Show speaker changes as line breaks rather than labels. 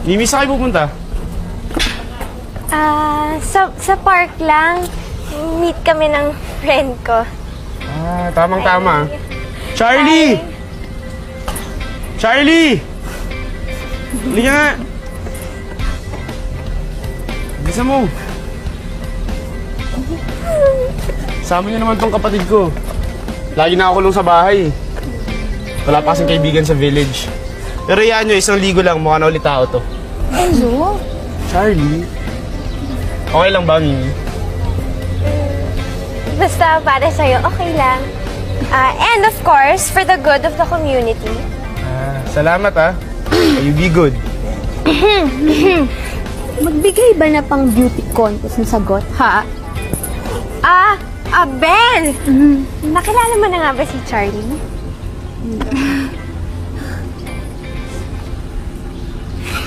Mimi, saan kayo pupunta?
Sa park lang. Meet kami ng friend ko.
Tamang-tama. Charlie!
Hi.
Charlie! Hindi ka nga. Bisa mo. Sama niyo naman tong kapatid ko. Lagi na ako kulong sa bahay. Wala pa kasing kaibigan sa village. Pero yan nyo, 1 ligo lang. Mukha na ulit tao to.
Ano?
Charlie? Okay lang ba, Mimi?
Basta para sa'yo, okay lang. And of course, for the good of the community.
Salamat You be good.
Magbigay ba na pang beauty contest ng sagot, ha?
Belle! Nakilala mo na nga ba si Charlie?